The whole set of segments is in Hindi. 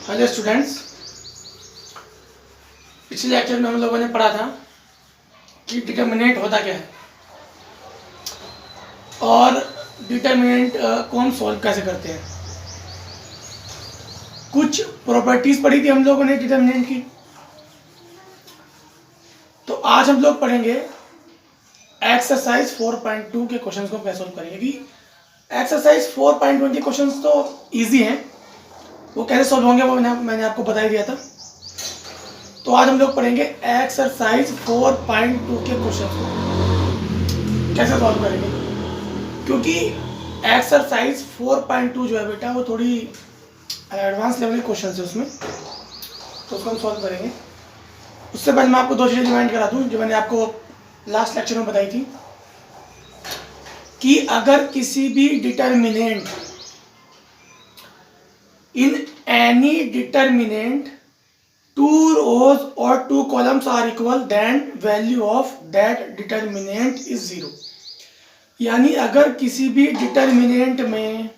हेलो स्टूडेंट्स, पिछले लेक्चर में हम लोगों ने पढ़ा था कि डिटर्मिनेंट होता क्या है और डिटर्मिनेंट को हम सॉल्व कैसे करते हैं। कुछ प्रॉपर्टीज पढ़ी थी हम लोगों ने डिटर्मिनेंट की। तो आज हम लोग पढ़ेंगे एक्सरसाइज 4.2 के क्वेश्चंस को कैसे सॉल्व करेंगे। कि एक्सरसाइज 4.1 के क्वेश्चंस तो इजी हैं, वो कैसे सॉल्व होंगे वो मैंने आपको बता ही दिया था। तो आज हम लोग पढ़ेंगे एक्सरसाइज 4.2 के क्वेश्चन को कैसे सॉल्व करेंगे, क्योंकि एक्सरसाइज 4.2 जो है बेटा वो थोड़ी एडवांस लेवल के क्वेश्चन है उसमें, तो उसको हम सॉल्व करेंगे। उससे पहले मैं आपको दो चीज़ें रिमाइंड करा दूं जो मैंने आपको लास्ट लेक्चर में बताई थी कि अगर किसी भी determinant in any determinant 2 rows or 2 columns are equal, then value of that determinant is 0। यानी अगर किसी भी डिटर्मिनेंट में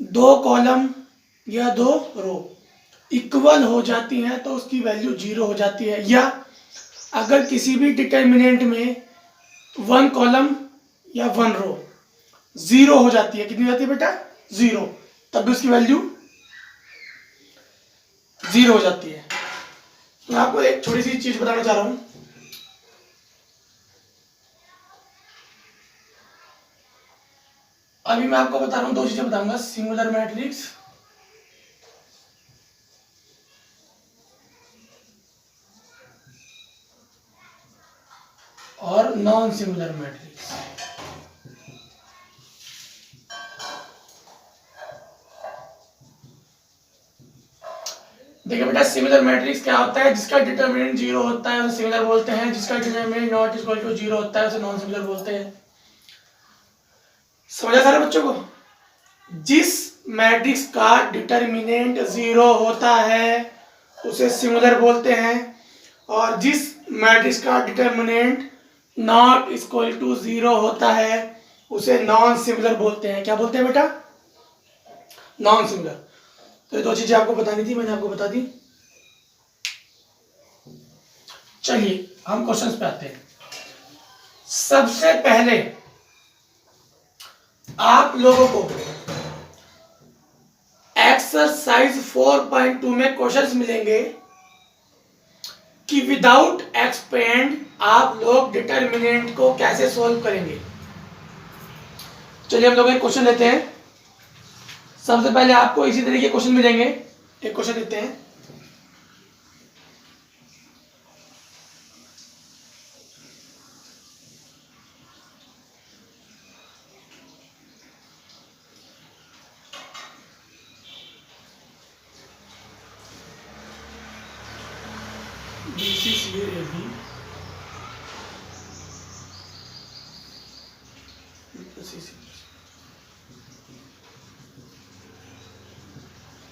2 कॉलम या 2 रो इक्वल हो जाती हैं तो उसकी वैल्यू 0 हो जाती है, या अगर किसी भी डिटर्मिनेंट में 1 कॉलम या 1 रो 0 हो जाती है, कितनी हो जाती है बेटा 0, तब भी उसकी वैल्यू 0 हो जाती है। तो मैं आपको एक छोटी सी चीज बताना चाह रहा हूं। अभी मैं आपको बता रहा हूं, दो चीजें बताऊंगा, सिंगुलर मैट्रिक्स और नॉन सिंगुलर मैट्रिक्स। देखिए बेटा, सिमिलर मैट्रिक्स क्या होता है? जिसका डिटरमिनेंट 0 होता है उसे सिमिलर बोलते हैं, जिसका डिटरमिनेंट नॉट इक्वल टू 0 होता है उसे नॉन सिमिलर बोलते हैं। समझा सारे बच्चों को? जिस मैट्रिक्स का डिटरमिनेंट 0 होता है उसे सिमिलर बोलते हैं, और जिस मैट्रिक्स का डिटरमिनेंट नॉट इक्वल टू 0 होता है उसे नॉन सिमिलर बोलते हैं। क्या बोलते हैं बेटा? Non similar. तो ये दो चीजें आपको बतानी थी, मैंने आपको बता दी। चलिए हम क्वेश्चंस पे आते हैं। सबसे पहले आप लोगों को एक्सरसाइज 4.2 में क्वेश्चंस मिलेंगे कि विदाउट एक्सपेंड आप लोग डिटरमिनेंट को कैसे सॉल्व करेंगे। चलिए हम लोग एक क्वेश्चन लेते हैं। सबसे पहले आपको इसी तरीके के क्वेश्चन मिलेंगे। एक क्वेश्चन लेते हैं।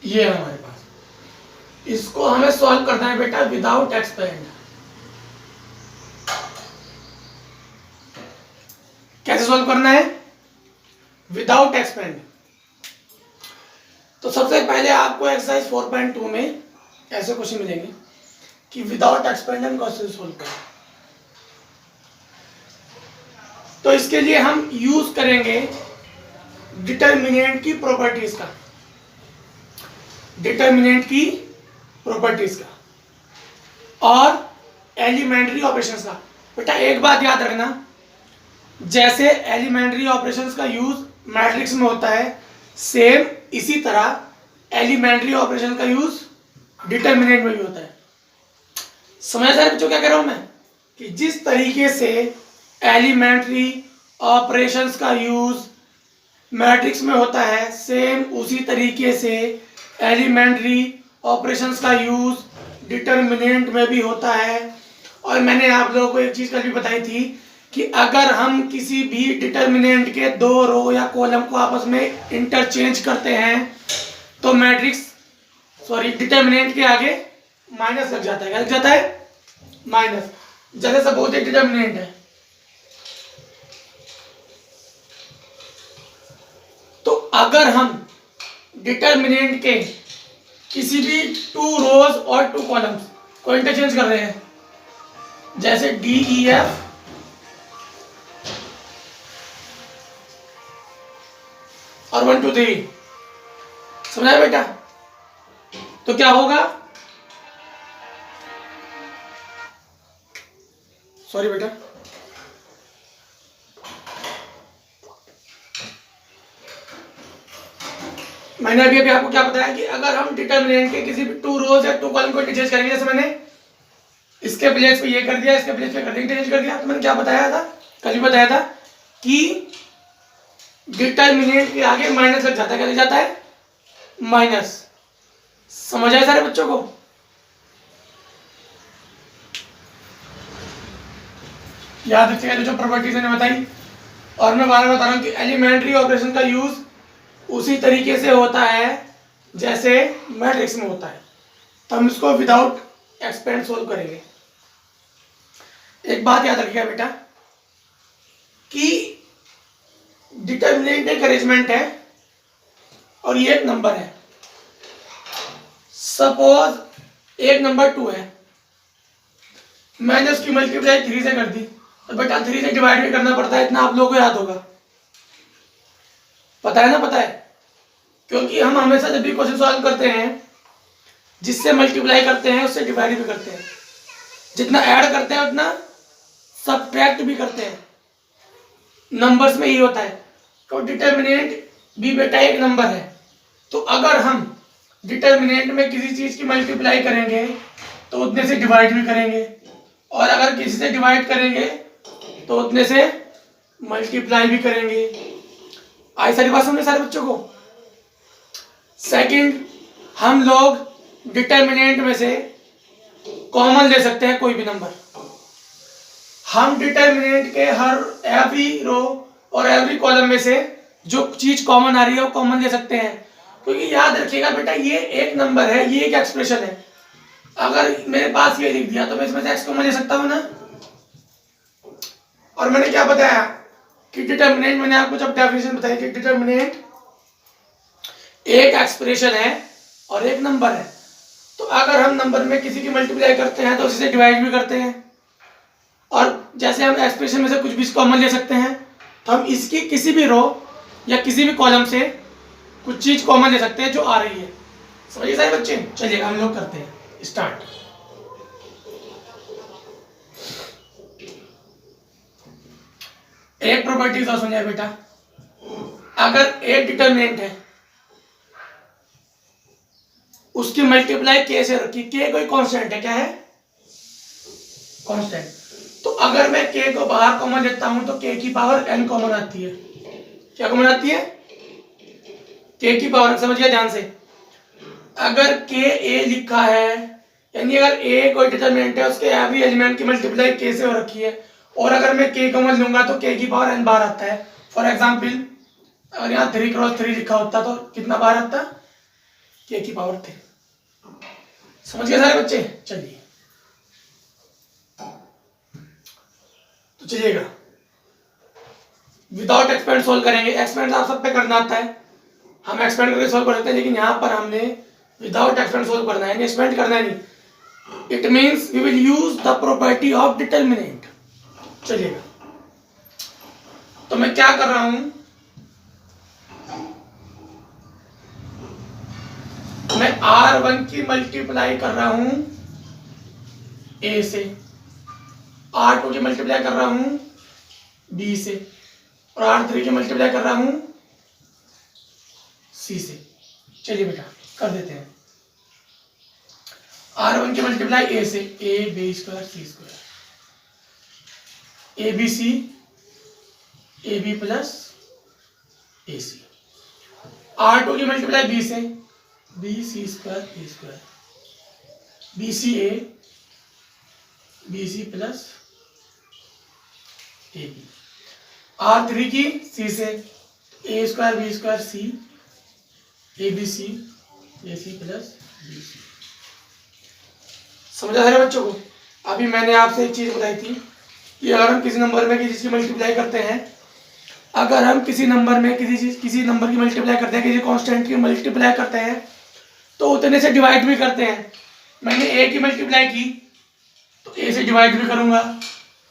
ये है हमारे पास, इसको हमें सॉल्व करना है बेटा विदाउट एक्सपेंड। कैसे सॉल्व करना है? Without expand. तो सबसे पहले आपको एक्सरसाइज 4.2 में ऐसे क्वेश्चन मिलेंगे कि विदाउट एक्सपेंड हम कैसे सॉल्व करें। तो इसके लिए हम यूज करेंगे डिटरमिनेंट की प्रॉपर्टीज का, डिटरमिनेंट की प्रॉपर्टीज का और एलिमेंट्री ऑपरेशंस का। बेटा एक बात याद रखना, जैसे एलिमेंट्री ऑपरेशंस का यूज मैट्रिक्स में होता है, सेम इसी तरह एलिमेंट्री ऑपरेशन का यूज डिटरमिनेंट में भी होता है। समझ रहे बच्चों क्या कह रहा हूं मैं? कि जिस तरीके से एलिमेंट्री ऑपरेशंस का यूज मैट्रिक्स में होता है, सेम उसी तरीके से एलिमेंट्री ऑपरेशंस का यूज डिटरमिनेंट में भी होता है। और मैंने आप लोगों को एक चीज कल भी बताई थी कि अगर हम किसी भी डिटरमिनेंट के 2 रो या कॉलम को आपस में इंटरचेंज करते हैं तो डिटरमिनेंट के आगे माइनस लग जाता है। क्या लग जाता है? माइनस। जैसे सपोज एक डिटरमिनेंट है, तो अगर हम डिटर्मिनेंट के किसी भी 2 रोज और 2 कॉलम्स को इंटरचेंज कर रहे हैं, जैसे डी ई एफ और 1 2 3, समझा बेटा? तो क्या होगा, सॉरी बेटा, मैंने अभी अभी आपको क्या बताया कि अगर हम डिटर्मिनेंट के किसी भी 2 रोज या 2 कॉलम को इंटरचेंज करेंगे, जैसे मैंने इसके प्लेस पे ये कर दिया, इसके प्लेस पे कर दिया, इंटरचेंज कर दिया, तो मैंने क्या बताया था, कल भी बताया था कि डिटर्मिनेंट के आगे माइनस लग जाता है। क्या लग जाता है? माइनस। समझ आए सारे बच्चों को? याद रखिएगा जो प्रॉपर्टीज मैंने बताई। और मैं बार बार बता रहा हूँ कि एलिमेंट्री ऑपरेशन का यूज उसी तरीके से होता है जैसे मैट्रिक्स में होता है, तो हम इसको विदाउट एक्सपेंड सोल्व करेंगे। एक बात याद रखिएगा बेटा कि डिटर्मिनेंट एक अरेंजमेंट है और ये एक नंबर है। सपोज एक नंबर 2 है, मैंने उसकी मल्टीप्लाई 3 से कर दी, तो बेटा 3 से डिवाइड भी करना पड़ता है, इतना आप लोगों को याद होगा, पता है ना? पता है, क्योंकि हम हमेशा जब भी क्वेश्चन सॉल्व करते हैं जिससे मल्टीप्लाई करते हैं उससे डिवाइड भी करते हैं, जितना ऐड करते हैं उतना सबट्रैक्ट भी करते हैं। नंबर्स में ही होता है। तो डिटर्मिनेंट भी बेटा एक नंबर है, तो अगर हम डिटर्मिनेंट में किसी चीज की मल्टीप्लाई करेंगे तो उतने से डिवाइड भी करेंगे, और अगर किसी से डिवाइड करेंगे तो उतने से मल्टीप्लाई भी करेंगे। आई सारी बात समझे सारे बच्चों को? सेकंड, हम लोग डिटर्मिनेंट में से कॉमन ले सकते हैं कोई भी नंबर। हम डिटर्मिनेंट के हर एवरी रो और एवरी कॉलम में से जो चीज कॉमन आ रही है वो कॉमन ले सकते हैं, क्योंकि याद रखिएगा बेटा ये एक नंबर है, ये एक एक्सप्रेशन है। अगर मेरे पास ये लिख दिया तो मैं इसमें से एक्स कॉमन ले सकता हूं ना। और मैंने क्या बताया कि डिटर्मिनेंट, मैंने आपको जब डेफिनेशन बताई कि डिटर्मिनेंट एक एक्सप्रेशन है और एक नंबर है, तो अगर हम नंबर में किसी की मल्टीप्लाई करते हैं तो उसी से डिवाइड भी करते हैं, और जैसे हम एक्सप्रेशन में से कुछ भी कॉमन ले सकते हैं तो हम इसकी किसी भी रो या किसी भी कॉलम से कुछ चीज कॉमन ले सकते हैं जो आ रही है। समझिए सारे बच्चे? चलिए हम लोग करते हैं स्टार्ट। एक प्रॉपर्टी और समझाए बेटा, अगर एक डिटर्मिनेंट है उसकी मल्टीप्लाई के से रखी, के कोई कांस्टेंट है, क्या है? कांस्टेंट। तो अगर मैं के को बाहर कॉमन लेता हूं तो के की पावर n कॉमन आती है। क्या कॉमन आती है? के की पावर। समझ गया ध्यान से? अगर के ए लिखा है, यानी अगर ए कोई डिटर्मिनेंट है उसके एवरी एलिमेंट की मल्टीप्लाई के से हो रखी है, और अगर मैं के कॉमन लूंगा तो के की पावर n बार आता है। फॉर एग्जाम्पल अगर यहाँ 3 क्रॉस 3 लिखा होता तो कितना बार आता? के की पावर 3। समझ गए सारे बच्चे? चलिए तो चलिएगा विदाउट एक्सपेंड सोल्व करेंगे। एक्सपेंड आप सब पे करना आता है, हम एक्सपेंड करके सोल्व कर सकते हैं, लेकिन यहाँ पर हमने विदाउट एक्सपेंड सोल्व करना है, एक्सपेंड करना है नहीं। It means we will use the property of determinant. चलिएगा, तो मैं क्या कर रहा हूं, मैं R1 की मल्टीप्लाई कर रहा हूं A से, R2 की मल्टीप्लाई कर रहा हूं B से, और R3 की मल्टीप्लाई कर रहा हूं C से। चलिए बेटा कर देते हैं। R1 की मल्टीप्लाई A से, A B square C square, ABC AB plus AC। R2 की मल्टीप्लाई B से, B C square A square, B C A B C plus A B. R3 की सी से, A square B square C, A B C A C plus B C. समझा है बच्चों को? अभी मैंने आपसे एक चीज बताई थी कि अगर हम किसी नंबर में किसी चीज की मल्टीप्लाई करते हैं अगर हम किसी नंबर में किसी नंबर की मल्टीप्लाई करते हैं, किसी कांस्टेंट की मल्टीप्लाई करते हैं, तो उतने से डिवाइड भी करते हैं। मैंने ए की मल्टीप्लाई की तो ए से डिवाइड भी करूंगा,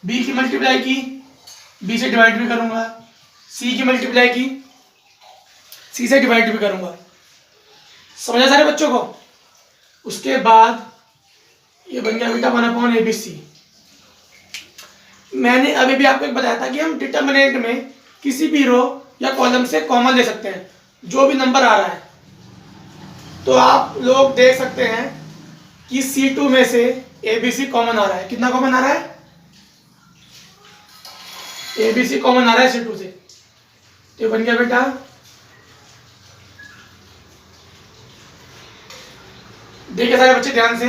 बी की मल्टीप्लाई की बी से डिवाइड भी करूंगा, सी की मल्टीप्लाई की सी से डिवाइड भी करूंगा। समझा सारे बच्चों को? उसके बाद ये बन गया बेटा 1/ABC। मैंने अभी भी आपको एक बताया था कि हम डिटर्मिनेंट में किसी भी रो या कॉलम से कॉमन ले सकते हैं, जो भी नंबर आ रहा है। तो आप लोग देख सकते हैं कि C2 में से ABC कॉमन आ रहा है। कितना कॉमन आ रहा है? ABC कॉमन आ रहा है C2 से। तो बन गया बेटा देखिए सारे बच्चे ध्यान से,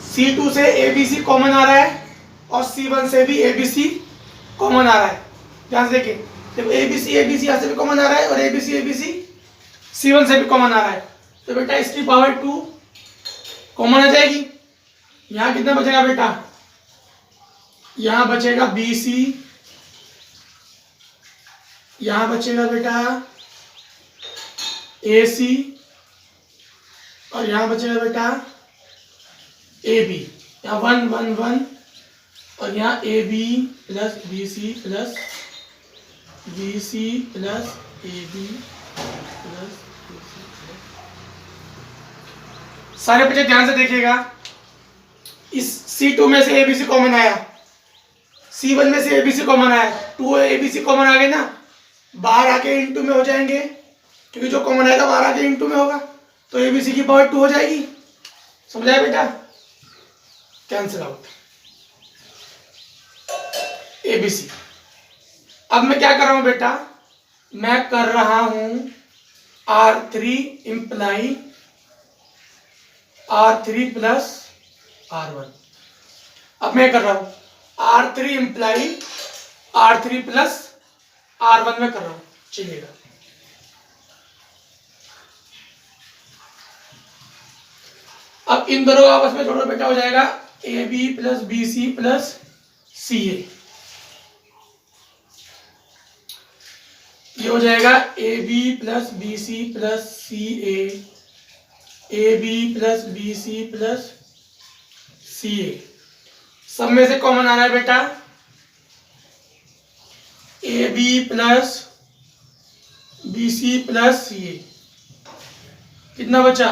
C2 से ABC कॉमन आ रहा है और C1 से भी ABC कॉमन आ रहा है। ध्यान से देखिए, देखो ABC यहाँ से भी कॉमन आ रहा है और ABC C1 से भी कॉमन आ रहा है। तो बेटा इसकी पावर 2 कॉमन आ जाएगी। यहाँ कितना बचेगा बेटा? यहाँ बचेगा BC, यहाँ बचेगा बेटा AC और यहाँ बचेगा बेटा AB। यहाँ 1 1 1 और यहाँ AB plus BC plus AB plus BC। सारे बच्चे ध्यान से देखिएगा, इस C2 में से ABC कॉमन आया, C1 में से ABC कॉमन आया, 2 ABC कॉमन आ गए ना, बाहर आके इंटू में हो जाएंगे, क्योंकि जो कॉमन आएगा बाहर आके इंटू में होगा, तो ABC की पावर 2 हो जाएगी। समझाया बेटा? Cancel out ABC। अब मैं क्या कर रहा हूं बेटा? मैं कर रहा हूं R3 imply R3 plus R1। अब मैं कर रहा हूं R3 imply R3 plus R1 में कर रहा हूं। चलिएगा, अब इन दोनों आपस में जोड़ो बेटा, हो जाएगा AB plus BC plus CA। ये हो जाएगा AB plus BC plus CA, AB plus BC plus CA। सब में से कॉमन आ रहा है बेटा AB plus BC plus CA। कितना बचा?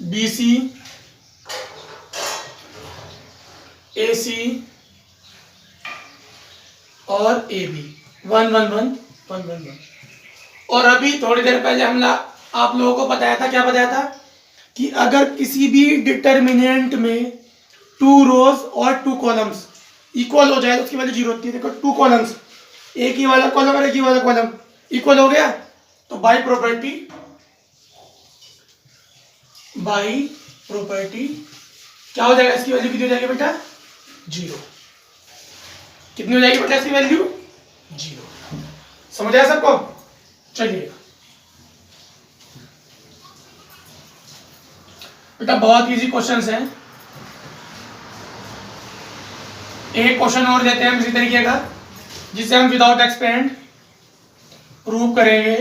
BC AC और AB 1 1 1 1 1 1। और अभी थोड़ी देर पहले आप लोगों को बताया था, क्या बताया था? कि अगर किसी भी डिटर्मिनेंट में 2 रोज और 2 कॉलम्स इक्वल हो जाए तो उसकी वैल्यू 0 होती है। देखो 2 कॉलम्स, एक ही वाला कॉलम और एक ही वाला कॉलम इक्वल हो गया तो बाय प्रॉपर्टी क्या हो जाएगा? इसकी वैल्यू कितनी हो जाएगी बेटा? 0। कितनी हो जाएगी बेटा इसकी वैल्यू? 0। समझ आया सबको? चलिए बेटा बहुत इजी क्वेश्चंस हैं। एक क्वेश्चन और देते हैं हम इसी तरीके का, जिसे हम विदाउट एक्सपेंड प्रूव करेंगे,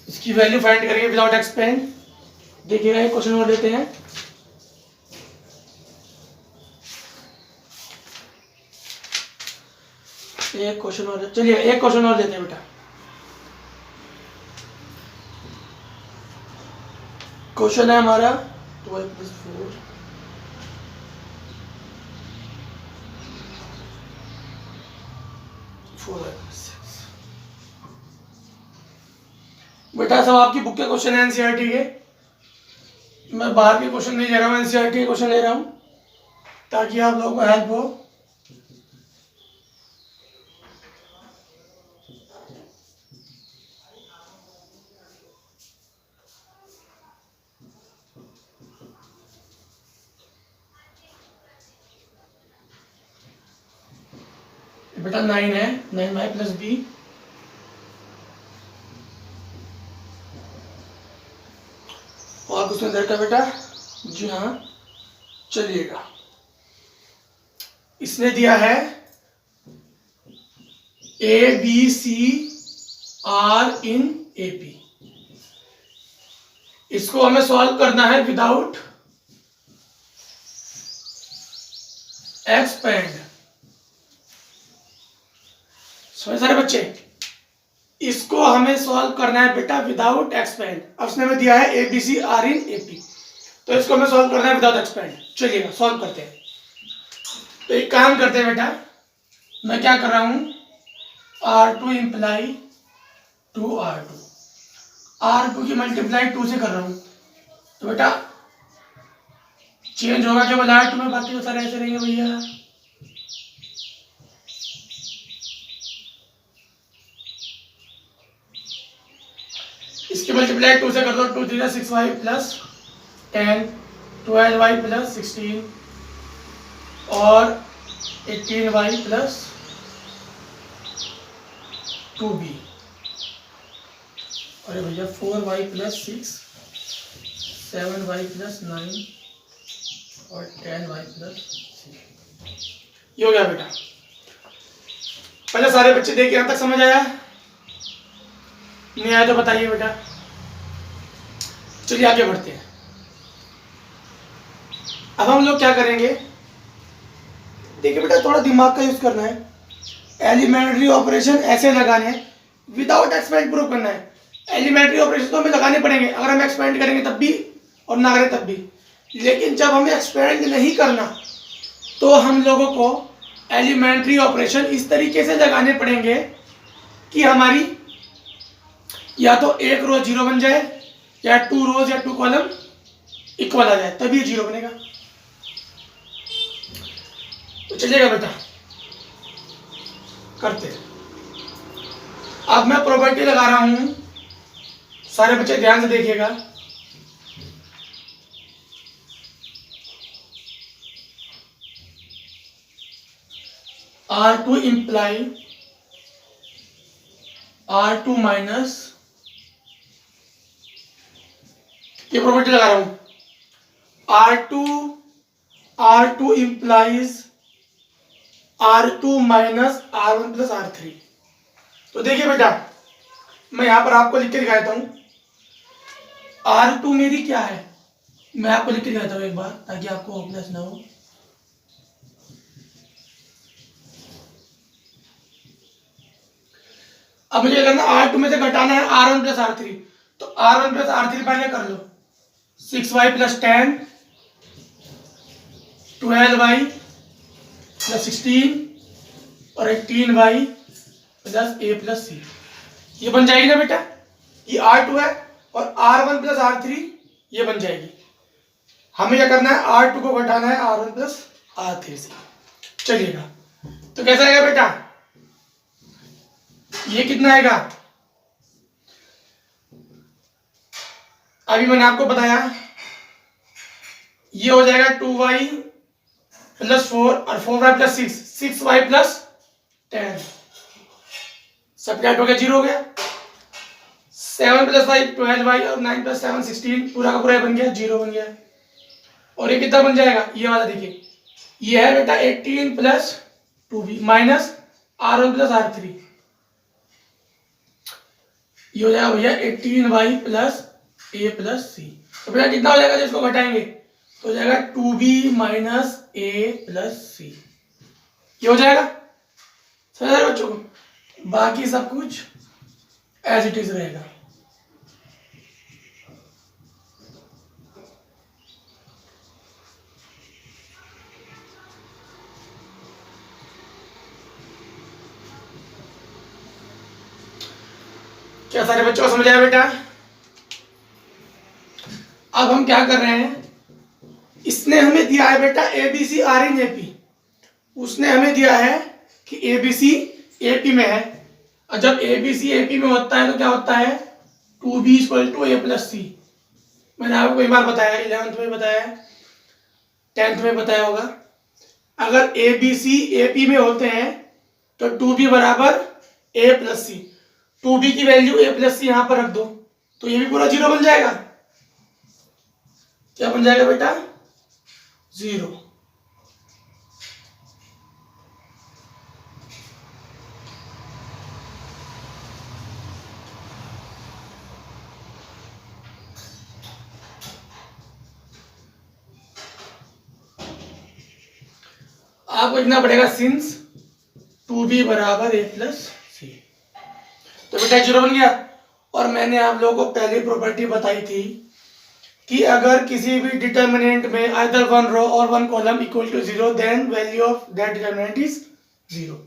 इसकी वैल्यू फाइंड करेंगे विदाउट एक्सपेंड। देखिएगा एक क्वेश्चन और देते हैं। एक क्वेश्चन और, चलिए एक क्वेश्चन और देते हैं बेटा। क्वेश्चन है हमारा 12 + 4 4 6। बेटा सब आपकी बुक के क्वेश्चन है एनसीईआरटी के, मैं बाहर के क्वेश्चन नहीं ले रहा हूँ, एनसीईआरटी के क्वेश्चन ले रहा हूँ ताकि आप लोगों को हेल्प हो। बेटा 9 है, 9y + b और कुछ नहीं का बेटा? जी हाँ, चलिएगा इसने दिया है A B C are in A P. इसको हमें सॉल्व करना है विदाउट एक्सपेंड। समझ सारे बच्चे, इसको हमें सॉल्व करना है बेटा विदाउट एक्सपेंड। अब उसने हमें दिया है A B C are in A P, तो इसको हमें सॉल्व करना है विदाउट एक्सपेंड। चलिएगा सॉल्व करते हैं। तो एक काम करते हैं बेटा, मैं क्या कर रहा हूं, R2 इंप्लाई 2R2, R2 की मल्टीप्लाई 2 से कर रहा हूं। तो बेटा चेंज होगा केवल R2 में, बाकी तो सारे ऐसे रहेंगे भैया। इसकी मल्टीप्लाई 2 से कर दो, 2 3 6y प्लस 10, 12y प्लस 16 और 18y प्लस 2b। अरे भैया 4y प्लस 6, 7y प्लस 9 और 10y प्लस 6। ये हो गया बेटा। पहले सारे बच्चे देखिए, यहाँ तक समझ आया? नहीं आया तो बताइए बेटा। चलिए आगे बढ़ते हैं। अब हम लोग क्या करेंगे, देखिए बेटा थोड़ा दिमाग का यूज करना है। एलिमेंट्री ऑपरेशन ऐसे लगाने हैं, विदाउट एक्सपेंड प्रूव करना है। एलिमेंट्री ऑपरेशन तो हमें लगाने पड़ेंगे, अगर हम एक्सपेंड करेंगे तब भी और ना करें तब भी। लेकिन जब हमें एक्सपेंड नहीं करना तो हम लोगों को एलिमेंट्री ऑपरेशन इस तरीके से लगाने पड़ेंगे कि हमारी या तो एक रो जीरो बन जाए या 2 रोज या 2 कॉलम इक्वल आ जाए, तभी जीरो बनेगा। तो चलिएगा बेटा करते हैं। अब मैं प्रॉपर्टी लगा रहा हूं, सारे बच्चे ध्यान से देखिएगा। R2 इंप्लाई R2 माइनस, ये प्रॉपर्टी लगा रहा हूं, R2 implies R2 minus R1 plus R3। तो देखिए बेटा मैं यहां पर आपको लिख के दिखा देता हूं। R2 मेरी क्या है, मैं आपको लिख के दिखाता हूं एक बार ताकि आपको होपलेस ना हो। अब मुझे करना R2 में से घटाना है R1 प्लस R3, तो R1 प्लस R3 पहले कर लो। 6y प्लस 10, 12y प्लस 16 और 18y plus a plus c। ये बन जाएगी ना बेटा, ये R2 है और R1 प्लस R3 ये बन जाएगी। हमें क्या करना है, R2 को घटाना है R1 प्लस R3 से। चलिएगा तो कैसा आएगा बेटा, ये कितना आएगा, अभी मैंने आपको बताया ये हो जाएगा 2y प्लस 4 और 4y plus 6, 6y plus 10, subtract हो गया, जीरो हो गया। 7 प्लस 5 12y और 9 प्लस 7 16, पूरा का पूरा बन गया, जीरो बन गया। और ये कितना बन जाएगा, ये वाला देखिए, ये है बेटा 18 plus 2b minus R1 plus R3, ये हो जाएगा भैया 18y plus a plus c। तो भैया कितना हो जाएगा जिसको घटाएंगे, तो हो जाएगा 2b minus a plus c। ये हो जाएगा, समझ रहे बच्चों को? बाकी सब कुछ एज इट इज रहेगा। क्या सारे बच्चों को समझ आया बेटा? अब हम क्या कर रहे हैं, इसने हमें दिया है बेटा ABC R इन AP, उसने हमें दिया है कि ABC AP में है। और जब ABC AP में होता है तो क्या होता है, 2B = A प्लस C। मैंने आपको कई बार बताया, 11th में बताया, 10th में बताया होगा। अगर ABC AP में होते हैं तो 2B बराबर A प्लस C, 2B की वैल्यू A प्लस C यहां पर रख दो तो ये भी पूरा जीरो बन जाएगा। क्या बन जाएगा बेटा, जीरो। आपको लिखना पड़ेगा सिंस 2b बराबर a प्लस सी। तो बेटा 0 बन गया। और मैंने आप लोगों को पहली प्रॉपर्टी बताई थी कि अगर किसी भी डिटर्मिनेंट में आइदर वन रो और one column equal to 0 then value of that determinant is 0।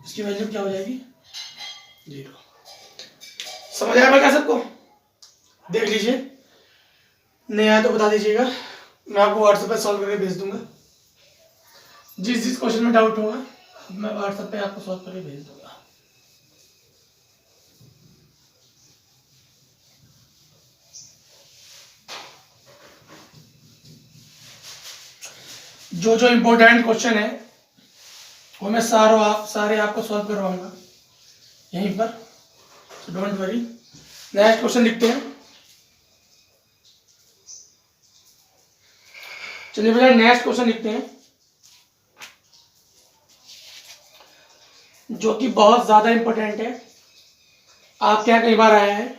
इसकी वैल्यू क्या हो जाएगी? 0। समझ आया क्या सबको? देख लीजिए, नहीं आया तो बता दीजिएगा, मैं आपको व्हाट्सएप पे सॉल्व करके भेज दूंगा। जिस क्वेश्चन में डाउट होगा मैं व्हाट्सएप पे आपको सॉल्व करके भेज दूंगा। जो जो इम्पोर्टेंट क्वेश्चन है वो मैं सारे आपको सॉल्व करवाऊंगा यहीं पर, so don't worry. Next question लिखते हैं। चलिए भैया नेक्स्ट क्वेश्चन लिखते हैं, जो कि बहुत ज्यादा इंपॉर्टेंट है, आपके यहाँ कई बार आया है।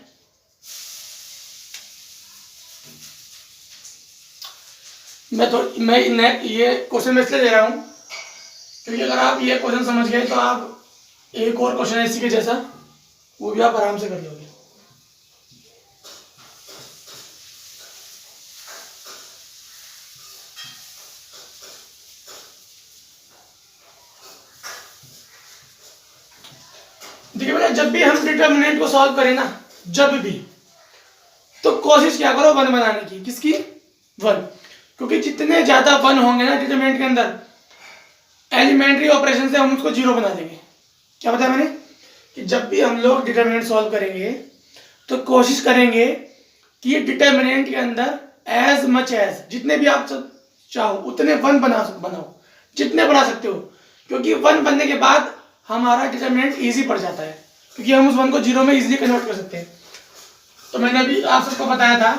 मैं ये क्वेश्चन मैं इसलिए दे रहा हूं क्योंकि अगर आप ये क्वेश्चन समझ गए तो आप एक और क्वेश्चन है इसी के जैसा, वो भी आप आराम से कर लोगे। देखिए बेटा, जब भी हम डिटर्मिनेंट को सॉल्व करें ना, जब भी, तो कोशिश क्या करो वन बनाने की। किसकी? वन। क्योंकि जितने ज्यादा वन होंगे ना डिटरमिनेंट के अंदर, एलिमेंट्री ऑपरेशन से हम उसको 0 बना देंगे। क्या बताया मैंने? कि जब भी हम लोग डिटरमिनेंट सॉल्व करेंगे तो कोशिश करेंगे कि डिटरमिनेंट के अंदर एज मच एज, जितने भी आप चाहो उतने वन बनाओ, जितने बना सकते हो, क्योंकि वन बनने के बाद हमारा डिटरमिनेंट इजी पड़ जाता है, क्योंकि हम उस वन को 0 में इजीली कन्वर्ट कर सकते हैं। तो मैंने अभी आप सबको बताया था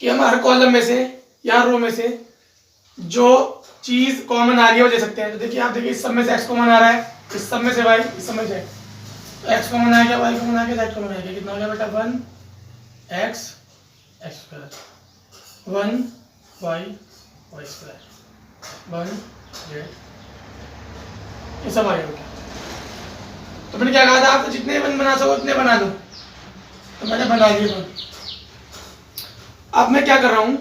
कि हम हर कॉलम में से या रो में से जो चीज कॉमन आ रही है वो ले सकते हैं। तो देखिए, आप देखिए, इस सब में से x कॉमन आ रहा है, इस सब में से y, इस सब में से x कॉमन आ गया, y कॉमन आ गया, z कॉमन आ गया। कितना हो गया बेटा? 1 x square, 1 y square, 1 z, ये सब आ गया बेटा। तो मैंने क्या कहा था आपको? जितने वन बना सको उतने बना दो। तो मैंने बना दिए वन। अब मैं क्या कर रहा हूं?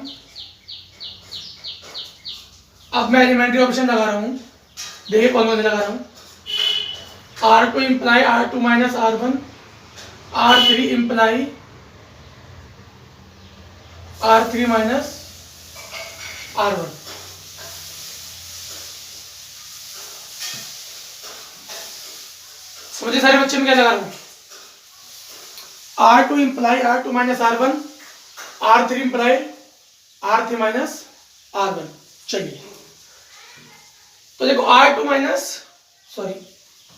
अब मैं एलिमेंट्री ऑपरेशन लगा रहा हूं। देखिए कौन कौन से लगा रहा हूं। R2 imply R2 minus R1, R3 imply R3 minus R1। समझे सारे बच्चे में क्या लगा रहा हूं? R2 imply R2 minus R1, R3 imply R3 minus R1। चलिए, तो देखो R2 माइनस, सॉरी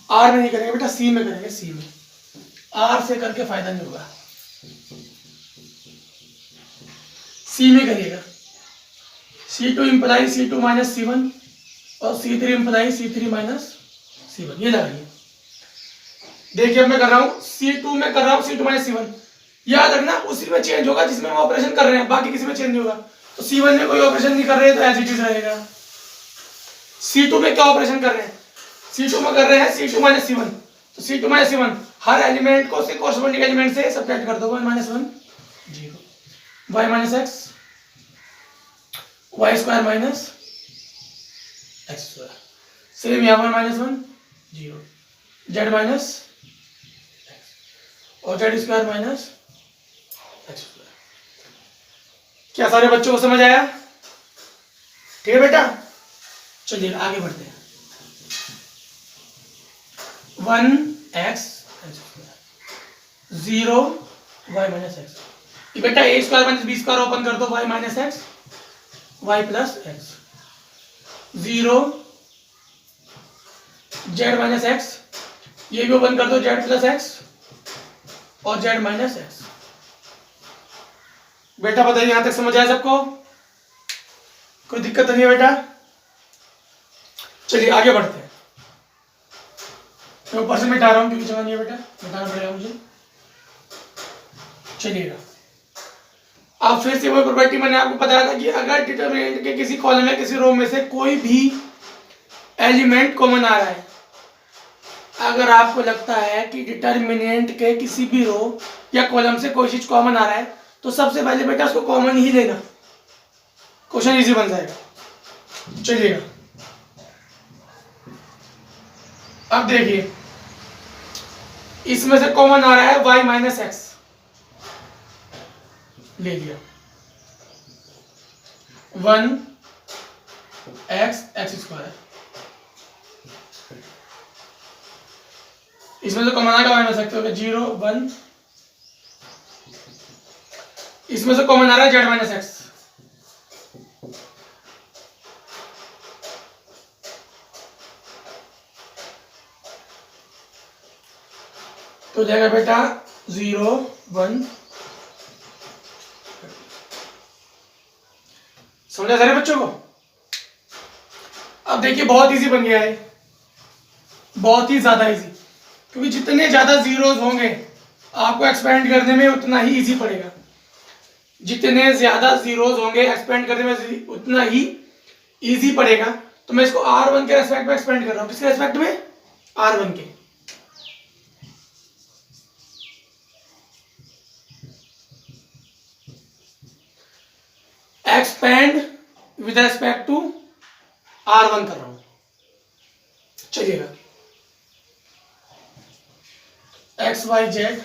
R में नहीं करेंगे बेटा, C में करेंगे। C में R से करके फायदा नहीं होगा, C में करिएगा। C2 imply C2 minus C1 और C3 imply C3 minus C1, ये लगाइए। देखिए अब मैं कर रहा हूं C2 में कर रहा हूं C2 माइनस C1। याद रखना उसी में चेंज होगा जिसमें हम ऑपरेशन कर रहे हैं, बाकी किसी में चेंज नहीं होगा। तो C1 में कोई ऑपरेशन नहीं कर रहे हैं तो एज इट इज रहेगा। C2 में क्या ऑपरेशन कर रहे हैं? C2 में कर रहे हैं C2 माइनस C1, तो C2 माइनस C1 हर एलिमेंट को से कॉरस्पॉन्डिंग एलिमेंट से सब्ट्रैक्ट कर दो। 1 minus 1 0, y minus x, y square minus x square, same यहाँ 1 माइनस 1 0, z माइनस x और z square minus x square. क्या सारे बच्चों को समझ आया? ठीक है बेटा, चलिए आगे बढ़ते हैं। 1x 0 y minus x. बेटा a square minus b square open कर दो, y minus x y plus x, 0 z minus x, ये भी ओपन कर दो, z प्लस एक्स और z माइनस एक्स। बेटा बताइए यहां तक समझ आया सबको? कोई दिक्कत नहीं है बेटा? चलिए आगे बढ़ते हैं। मैं ऊपर से मिटा रहा हूं क्योंकि जगह नहीं है बेटा, मिटाना पड़ेगा मुझे। चलिएगा, अब फिर से वही प्रॉपर्टी मैंने आपको बताया था कि अगर डिटरमिनेंट के किसी कॉलम या किसी रो में से कोई भी एलिमेंट कॉमन आ रहा है। अगर आपको लगता है कि डिटर्मिनेंट के किसी भी रो या कॉलम से कोई चीज कॉमन आ रहा है तो सबसे पहले बेटा उसको कॉमन ही लेना, क्वेश्चन इजी बन जाएगा। चलिएगा अब देखिए, इसमें से कॉमन आ रहा है y माइनस एक्स, ले लिया 1 एक्स स्क्वायर, इसमें से कॉमन आएगा y माइनस एक्स, हो गया 0 1, इसमें से कॉमन आ रहा है z माइनस एक्स, तो जाएगा बेटा 0 1। समझा सारे बच्चों को? अब देखिए बहुत इजी बन गया है, बहुत ही ज्यादा इजी, क्योंकि जितने ज्यादा जीरोस होंगे आपको एक्सपेंड करने में उतना ही इजी पड़ेगा। जितने ज्यादा जीरोस होंगे एक्सपेंड करने में उतना ही इजी पड़ेगा। तो मैं इसको R1 के रेस्पेक्ट में एक्सपेंड कर रहा हूं। किसके रेस्पेक्ट में? R1 के। Expand with respect to R1 कर रहा हूं। चलिएगा x y z,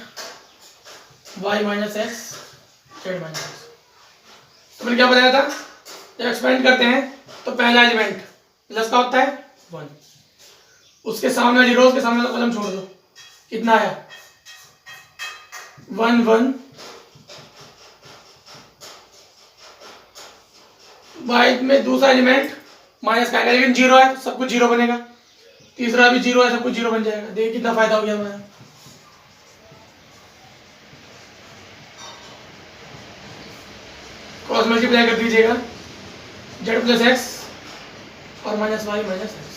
y minus x, z minus x. तो मैंने क्या बताया था, जब एक्सपेंड करते हैं तो पहला एलिमेंट प्लस का होता है 1, उसके सामने वाली रोज के सामने वाला कॉलम छोड़ दो, कितना आया 1 1, वाई में दूसरा एलिमेंट माइनस का आएगा, लेकिन 0 है तो सब कुछ 0 बनेगा, तीसरा भी 0 है सब कुछ 0 बन जाएगा। देखिए कितना फायदा हो गया हमारा। क्रॉस मल्टीप्लाई कर दीजिएगा, जेड प्लस एक्स और माइनस वाई माइनस एक्स।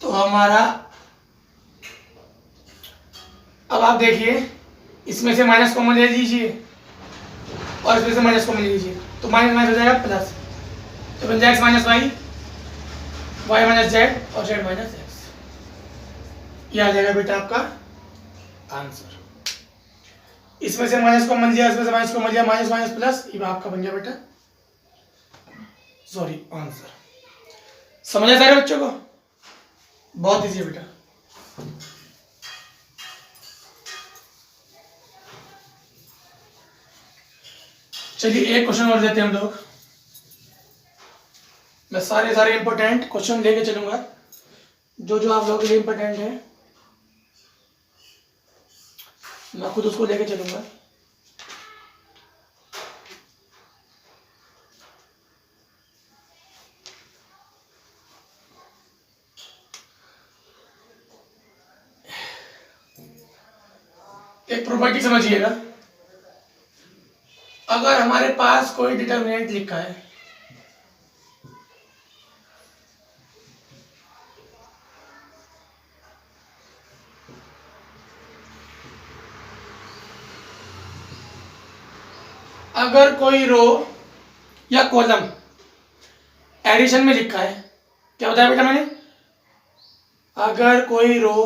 तो हमारा, अब आप देखिए इसमें से माइनस कॉमन ले लीजिए और इसमें से माइनस कॉमन ले लीजिए, तो माइनस माइनस हो जाएगा प्लस, तो बन जाएगा x minus y, y minus z और जेड माइनस एक्स। यह आ जाएगा बेटा आपका आंसर। इसमें से माइनस कॉमन लिया, इसमें से माइनस कॉमन लिया, माइनस माइनस प्लस, ये आपका बन गया बेटा सॉरी आंसर। समझ आया सारे बच्चों को? बहुत इजी है बेटा। चलिए एक क्वेश्चन और देते हैं हम लोग। मैं सारे इंपॉर्टेंट क्वेश्चन लेके चलूंगा, जो जो आप लोगों के लिए इंपॉर्टेंट है मैं खुद उसको लेके चलूंगा। एक प्रॉपर्टी समझिएगा, अगर हमारे पास कोई डिटर्मिनेंट लिखा है, अगर कोई रो या कॉलम एडिशन में लिखा है, क्या बताया बेटा मैंने, अगर कोई रो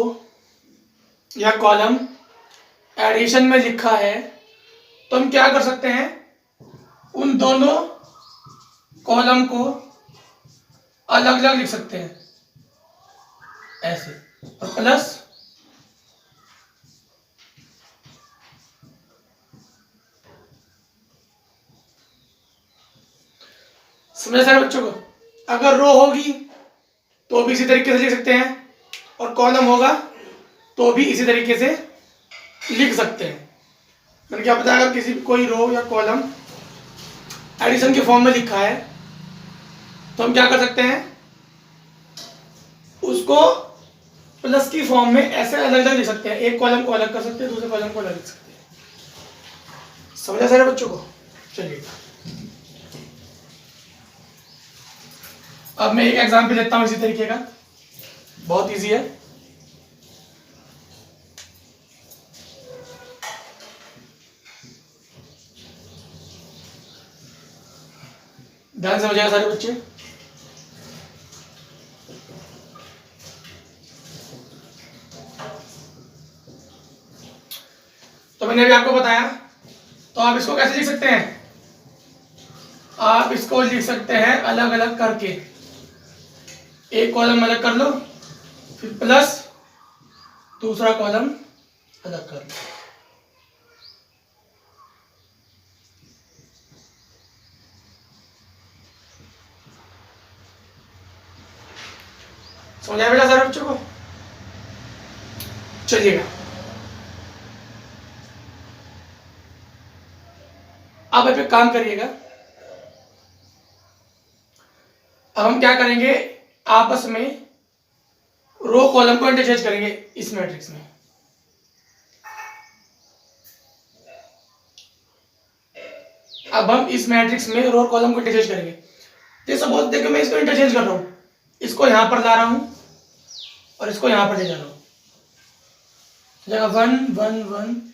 या कॉलम एडिशन में लिखा है तो हम क्या कर सकते हैं, उन दोनों कॉलम को अलग अलग लिख सकते हैं ऐसे, और प्लस समझे सारे बच्चों को? अगर रो होगी तो भी इसी तरीके से लिख सकते हैं और कॉलम होगा तो भी इसी तरीके से लिख सकते हैं। मैंने क्या बताया, अगर किसी कोई रो या कॉलम एडिशन के फॉर्म में लिखा है तो हम क्या कर सकते हैं, उसको प्लस की फॉर्म में ऐसे अलग अलग लिख सकते हैं। एक कॉलम को अलग कर सकते हैं, दूसरे कॉलम को अलग लिख सकते हैं। समझा सारे बच्चों को? चलिए अब मैं एक एग्जाम्पल लेता हूं इसी तरीके का, बहुत इजी है। ध्यान से हो जाएगा सारे बच्चे। तो मैंने अभी आपको बताया, तो आप इसको कैसे लिख सकते हैं, आप इसको लिख सकते हैं अलग अलग करके, एक कॉलम अलग कर लो, फिर प्लस दूसरा कॉलम अलग कर लो। समझ आया बेटा सारे बच्चों को? चलिएगा अब आप एक काम करिएगा, अब हम क्या करेंगे, आपस में रो कॉलम को इंटरचेंज करेंगे इस मैट्रिक्स में। अब हम इस मैट्रिक्स में रो कॉलम को इंटरचेंज करेंगे। तो सपोज देखो मैं इसको इंटरचेंज कर रहा हूं, इसको यहां पर ला रहा हूं और इसको यहां पर ले जा रहा हूं, जगह 1 1 1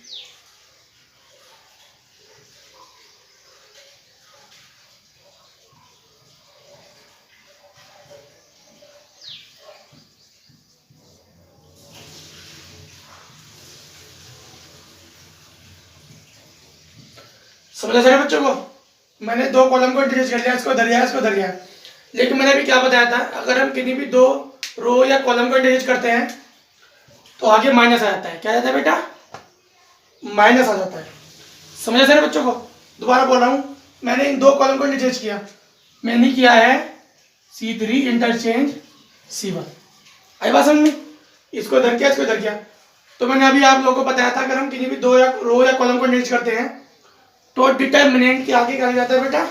समझा सारे बच्चों को? मैंने दो कॉलम को इंटरचेंज कर लिया, इसको धर लिया, इसको धर लिया। लेकिन मैंने अभी क्या बताया था, अगर हम किसी भी दो रो या कॉलम को इंटरचेंज करते हैं तो आगे माइनस आ जाता है। क्या जाता है बेटा? माइनस आ जाता है। समझा सारे बच्चों को? दोबारा बोल रहा हूं, मैंने इन दो कॉलम को इंटरचेंज किया, मैंने किया है C3 इंटरचेंज C1। आई बात समझ में? इसको धर किया, इसको धर किया। तो मैंने अभी आप लोगों को बताया था, अगर हम किसी भी दो या रो या कॉलम को इंटरचेंज करते हैं तो डिटर्मिनेंट के आगे क्या लग जाता है बेटा?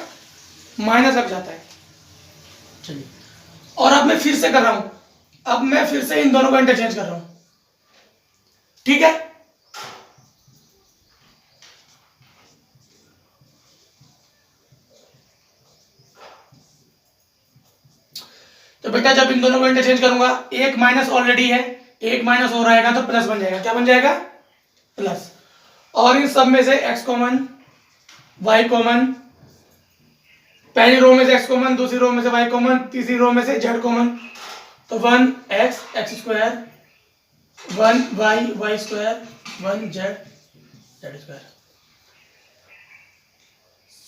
माइनस लग जाता है। चलिए, और अब मैं फिर से कर रहा हूं, अब मैं फिर से इन दोनों को इंटरचेंज कर रहा हूं, ठीक है? तो बेटा जब इन दोनों को इंटरचेंज करूंगा, एक माइनस ऑलरेडी है, एक माइनस हो रहेगा तो प्लस बन जाएगा। क्या बन जाएगा? प्लस। और इन सब में से एक्स कॉमन, वाई कॉमन, पहली रो में से एक्स कॉमन, दूसरी रो में से वाई कॉमन, तीसरी रो में से जेड कॉमन। तो 1x x square, 1y y square, 1z z square.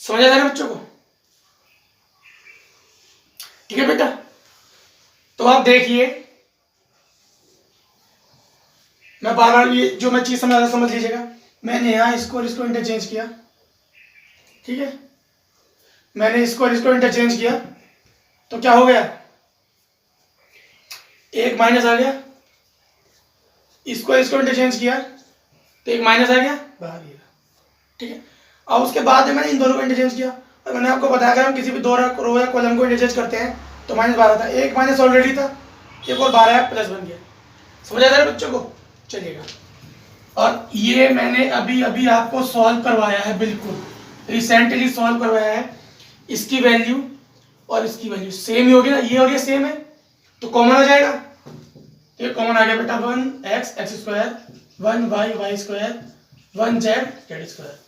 समझ आ रहा है बच्चों को? ठीक है बेटा, तो आप देखिए, मैं बार बार ये जो मैं चीज समझा रहा समझ लीजिएगा। मैंने यहां इसको और इसको इंटरचेंज किया, ठीक है? मैंने इसको और इसको इंटरचेंज किया तो क्या हो गया? एक माइनस आ गया। इसको इसको इंटरचेंज किया तो एक माइनस आ गया, बाहर गया, ठीक है? और उसके बाद मैंने इन दोनों को इंटरचेंज किया, और मैंने आपको बताया अगर हम किसी भी दो रो या कॉलम को इंटरचेंज करते हैं तो माइनस 12 था, एक माइनस ऑलरेडी था, एक और 12 है, प्लस बन गया। समझ आ रहा है बच्चों को? चलिएगा, और ये मैंने अभी अभी आपको सॉल्व करवाया है, बिल्कुल रिसेंटली सॉल्व करवाया है। इसकी वैल्यू और इसकी वैल्यू सेम ही होगी ना, ये और ये सेम है तो कॉमन हो जाएगा। ये कॉमन आ गया बेटा, 1x x square, 1y y square, 1z z square,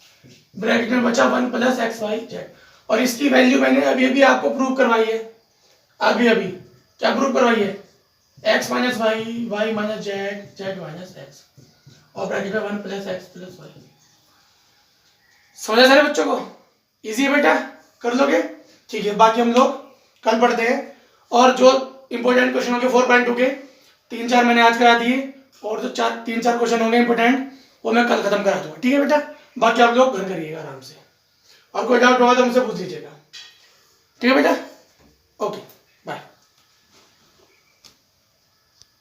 bracket में बचा 1 प्लस एक्स वाई जेड। और इसकी वैल्यू मैंने अभी अभी आपको प्रूव करवाई है, अभी अभी क्या प्रूव करवाई है? x minus y, y minus z, z minus x, और ब्रैकेट में 1 प्लस एक्स प्लस वाई। समझा सारे बच्चों को? इजी है बेटा, कर लोगे? ठीक है, बाकी हम लोग कल पढ़ते हैं। और जो इंपॉर्टेंट क्वेश्चन होंगे 4.2 के 3-4 मैंने आज करा दिए, और जो 3-4 क्वेश्चन होंगे इंपॉर्टेंट वो मैं कल खत्म करा दूंगा, ठीक है बेटा? बाकी आप लोग घर करिएगा आराम से, और कोई डाउट होगा तो मुझसे पूछ लीजिएगा, ठीक है बेटा? ओके।